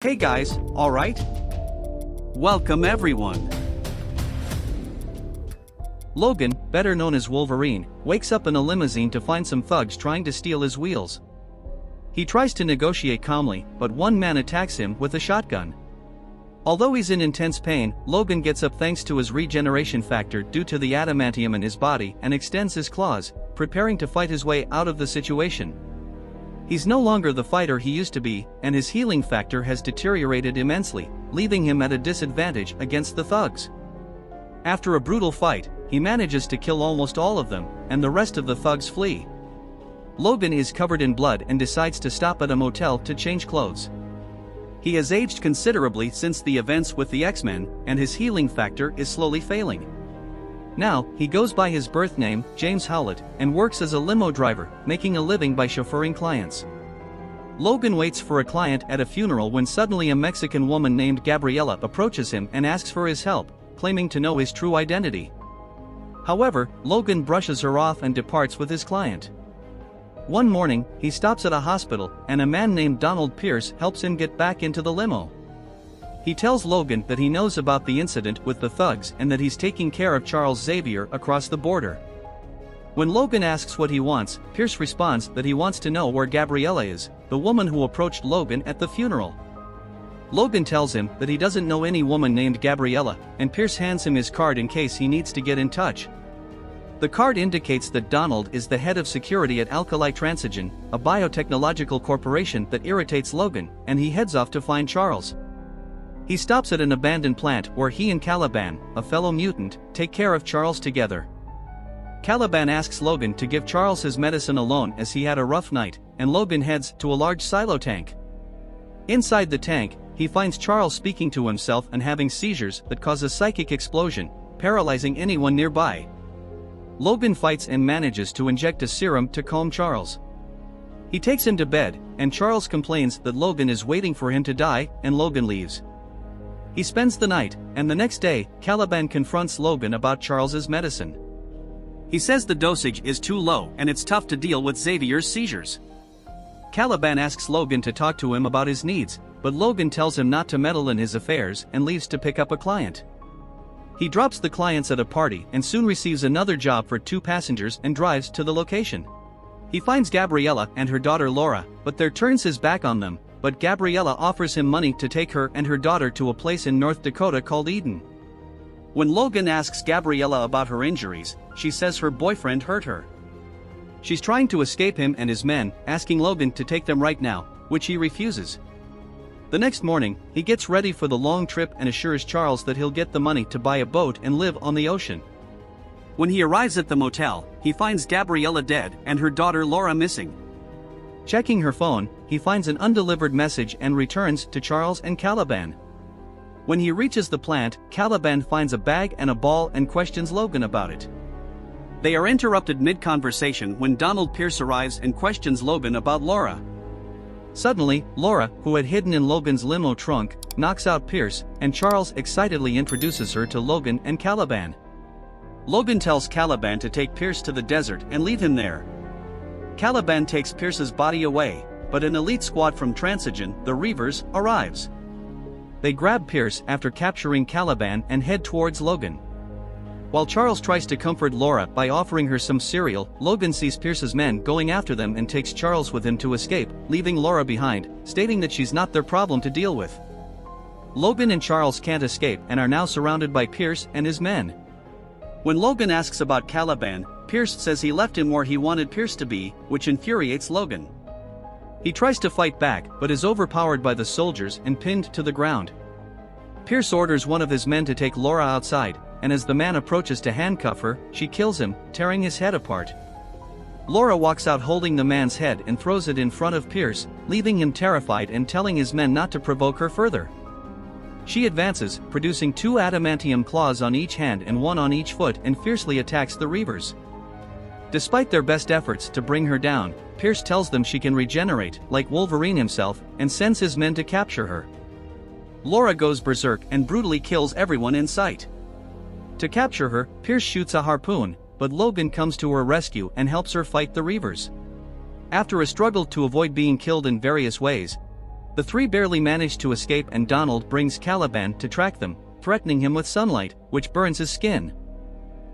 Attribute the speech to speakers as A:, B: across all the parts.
A: Hey guys, alright? Welcome everyone. Logan, better known as Wolverine, wakes up in a limousine to find some thugs trying to steal his wheels. He tries to negotiate calmly, but one man attacks him with a shotgun. Although he's in intense pain, Logan gets up thanks to his regeneration factor due to the adamantium in his body and extends his claws, preparing to fight his way out of the situation. He's no longer the fighter he used to be, and his healing factor has deteriorated immensely, leaving him at a disadvantage against the thugs. After a brutal fight, he manages to kill almost all of them, and the rest of the thugs flee. Logan is covered in blood and decides to stop at a motel to change clothes. He has aged considerably since the events with the X-Men, and his healing factor is slowly failing. Now, he goes by his birth name, James Howlett, and works as a limo driver, making a living by chauffeuring clients. Logan waits for a client at a funeral when suddenly a Mexican woman named Gabriela approaches him and asks for his help, claiming to know his true identity. However, Logan brushes her off and departs with his client. One morning, he stops at a hospital, and a man named Donald Pierce helps him get back into the limo. He tells Logan that he knows about the incident with the thugs and that he's taking care of Charles Xavier across the border. When Logan asks what he wants, Pierce responds that he wants to know where Gabriela is, the woman who approached Logan at the funeral. Logan tells him that he doesn't know any woman named Gabriela, and Pierce hands him his card in case he needs to get in touch. The card indicates that Donald is the head of security at Alkali Transigen, a biotechnological corporation that irritates Logan, and he heads off to find Charles. He stops at an abandoned plant where he and Caliban, a fellow mutant, take care of Charles together. Caliban asks Logan to give Charles his medicine alone as he had a rough night, and Logan heads to a large silo tank. Inside the tank, he finds Charles speaking to himself and having seizures that cause a psychic explosion, paralyzing anyone nearby. Logan fights and manages to inject a serum to calm Charles. He takes him to bed, and Charles complains that Logan is waiting for him to die, and Logan leaves. He spends the night, and the next day, Caliban confronts Logan about Charles's medicine. He says the dosage is too low and it's tough to deal with Xavier's seizures. Caliban asks Logan to talk to him about his needs, but Logan tells him not to meddle in his affairs and leaves to pick up a client. He drops the clients at a party and soon receives another job for 2 passengers and drives to the location. He finds Gabriela and her daughter Laura, but there turns his back on them. But Gabriela offers him money to take her and her daughter to a place in North Dakota called Eden. When Logan asks Gabriela about her injuries, she says her boyfriend hurt her. She's trying to escape him and his men, asking Logan to take them right now, which he refuses. The next morning, he gets ready for the long trip and assures Charles that he'll get the money to buy a boat and live on the ocean. When he arrives at the motel, he finds Gabriela dead and her daughter Laura missing. Checking her phone, he finds an undelivered message and returns to Charles and Caliban. When he reaches the plant, Caliban finds a bag and a ball and questions Logan about it. They are interrupted mid-conversation when Donald Pierce arrives and questions Logan about Laura. Suddenly, Laura, who had hidden in Logan's limo trunk, knocks out Pierce, and Charles excitedly introduces her to Logan and Caliban. Logan tells Caliban to take Pierce to the desert and leave him there. Caliban takes Pierce's body away, but an elite squad from Transigen, the Reavers, arrives. They grab Pierce after capturing Caliban and head towards Logan. While Charles tries to comfort Laura by offering her some cereal, Logan sees Pierce's men going after them and takes Charles with him to escape, leaving Laura behind, stating that she's not their problem to deal with. Logan and Charles can't escape and are now surrounded by Pierce and his men. When Logan asks about Caliban, Pierce says he left him where he wanted Pierce to be, which infuriates Logan. He tries to fight back but is overpowered by the soldiers and pinned to the ground. Pierce orders one of his men to take Laura outside, and as the man approaches to handcuff her, she kills him, tearing his head apart. Laura walks out holding the man's head and throws it in front of Pierce, leaving him terrified and telling his men not to provoke her further. She advances, producing 2 adamantium claws on each hand and 1 on each foot, and fiercely attacks the Reavers. Despite their best efforts to bring her down, Pierce tells them she can regenerate, like Wolverine himself, and sends his men to capture her. Laura goes berserk and brutally kills everyone in sight. To capture her, Pierce shoots a harpoon, but Logan comes to her rescue and helps her fight the Reavers. After a struggle to avoid being killed in various ways, The three barely manage to escape and Donald brings Caliban to track them, threatening him with sunlight, which burns his skin.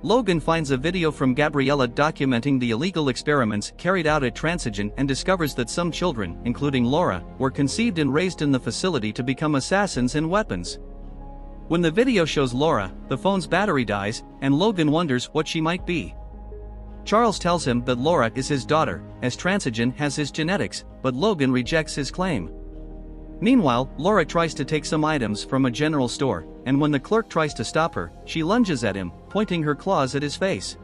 A: Logan finds a video from Gabriella documenting the illegal experiments carried out at Transigen and discovers that some children, including Laura, were conceived and raised in the facility to become assassins and weapons. When the video shows Laura, the phone's battery dies, and Logan wonders what she might be. Charles tells him that Laura is his daughter, as Transigen has his genetics, but Logan rejects his claim. Meanwhile, Laura tries to take some items from a general store, and when the clerk tries to stop her, she lunges at him, pointing her claws at his face.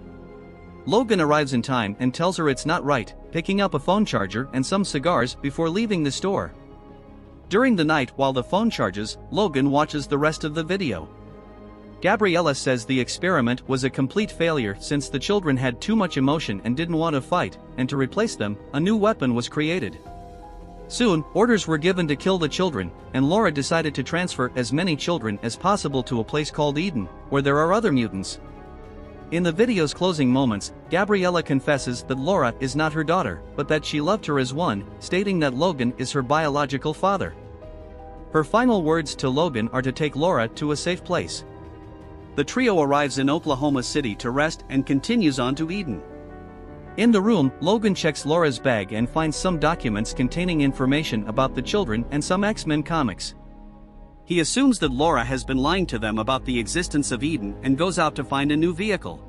A: Logan arrives in time and tells her it's not right, picking up a phone charger and some cigars before leaving the store. During the night while the phone charges, Logan watches the rest of the video. Gabriella says the experiment was a complete failure since the children had too much emotion and didn't want to fight, and to replace them, a new weapon was created. Soon, orders were given to kill the children, and Laura decided to transfer as many children as possible to a place called Eden, where there are other mutants. In the video's closing moments, Gabriella confesses that Laura is not her daughter, but that she loved her as one, stating that Logan is her biological father. Her final words to Logan are to take Laura to a safe place. The trio arrives in Oklahoma City to rest and continues on to Eden. In the room, Logan checks Laura's bag and finds some documents containing information about the children and some X-Men comics. He assumes that Laura has been lying to them about the existence of Eden and goes out to find a new vehicle.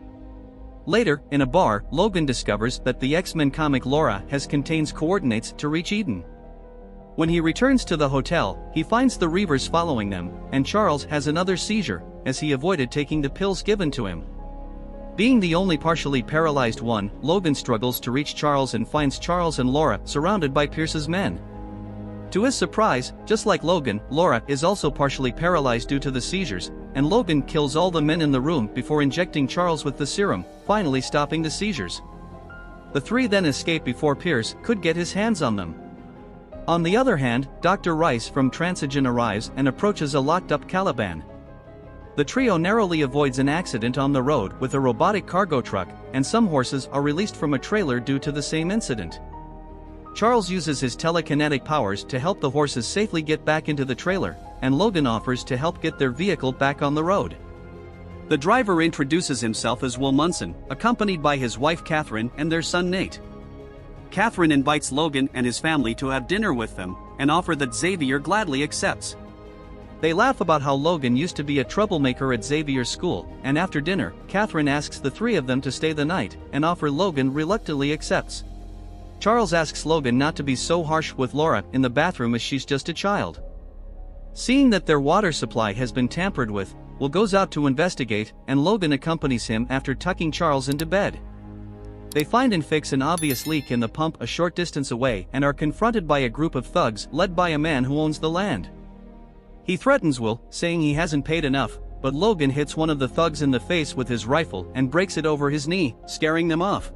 A: Later, in a bar, Logan discovers that the X-Men comic Laura has contains coordinates to reach Eden. When he returns to the hotel, he finds the Reavers following them, and Charles has another seizure, as he avoided taking the pills given to him. Being the only partially paralyzed one, Logan struggles to reach Charles and finds Charles and Laura surrounded by Pierce's men. To his surprise, just like Logan, Laura is also partially paralyzed due to the seizures, and Logan kills all the men in the room before injecting Charles with the serum, finally stopping the seizures. The three then escape before Pierce could get his hands on them. On the other hand, Dr. Rice from Transigen arrives and approaches a locked-up Caliban. The trio narrowly avoids an accident on the road with a robotic cargo truck, and some horses are released from a trailer due to the same incident. Charles uses his telekinetic powers to help the horses safely get back into the trailer, and Logan offers to help get their vehicle back on the road. The driver introduces himself as Will Munson, accompanied by his wife Catherine and their son Nate. Catherine invites Logan and his family to have dinner with them, an offer that Xavier gladly accepts. They laugh about how Logan used to be a troublemaker at Xavier's school, and after dinner, Catherine asks the three of them to stay the night, an offer Logan reluctantly accepts. Charles asks Logan not to be so harsh with Laura in the bathroom as she's just a child. Seeing that their water supply has been tampered with, Will goes out to investigate, and Logan accompanies him after tucking Charles into bed. They find and fix an obvious leak in the pump a short distance away and are confronted by a group of thugs led by a man who owns the land. He threatens Will, saying he hasn't paid enough, but Logan hits one of the thugs in the face with his rifle and breaks it over his knee, scaring them off.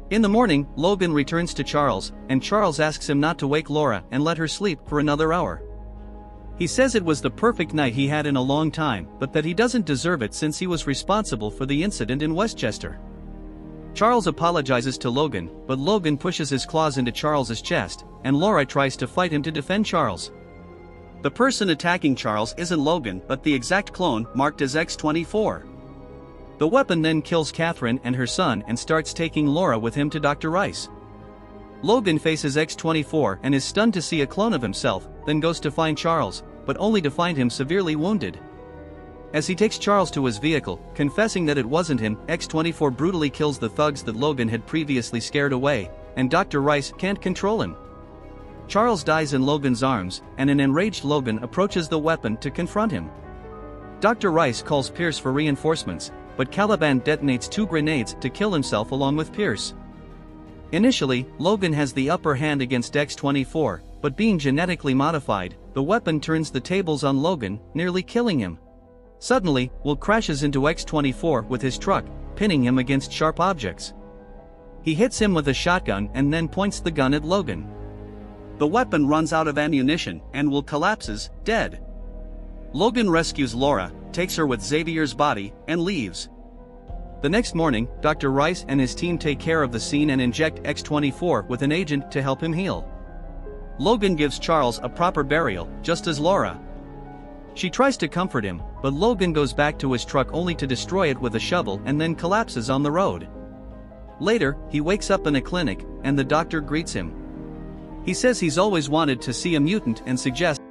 A: In the morning, Logan returns to Charles, and Charles asks him not to wake Laura and let her sleep for another hour. He says it was the perfect night he had in a long time, but that he doesn't deserve it since he was responsible for the incident in Westchester. Charles apologizes to Logan, but Logan pushes his claws into Charles's chest, and Laura tries to fight him to defend Charles. The person attacking Charles isn't Logan but the exact clone marked as X-24. The weapon then kills Catherine and her son and starts taking Laura with him to Dr. Rice. Logan faces X-24 and is stunned to see a clone of himself, then goes to find Charles, but only to find him severely wounded. As he takes Charles to his vehicle, confessing that it wasn't him, X-24 brutally kills the thugs that Logan had previously scared away, and Dr. Rice can't control him. Charles dies in Logan's arms, and an enraged Logan approaches the weapon to confront him. Dr. Rice calls Pierce for reinforcements, but Caliban detonates 2 grenades to kill himself along with Pierce. Initially, Logan has the upper hand against X-24, but being genetically modified, the weapon turns the tables on Logan, nearly killing him. Suddenly, Will crashes into X-24 with his truck, pinning him against sharp objects. He hits him with a shotgun and then points the gun at Logan. The weapon runs out of ammunition, and Will collapses, dead. Logan rescues Laura, takes her with Xavier's body, and leaves. The next morning, Dr. Rice and his team take care of the scene and inject X-24 with an agent to help him heal. Logan gives Charles a proper burial, just as Laura. She tries to comfort him, but Logan goes back to his truck only to destroy it with a shovel and then collapses on the road. Later, he wakes up in a clinic, and the doctor greets him. He says he's always wanted to see a mutant and suggests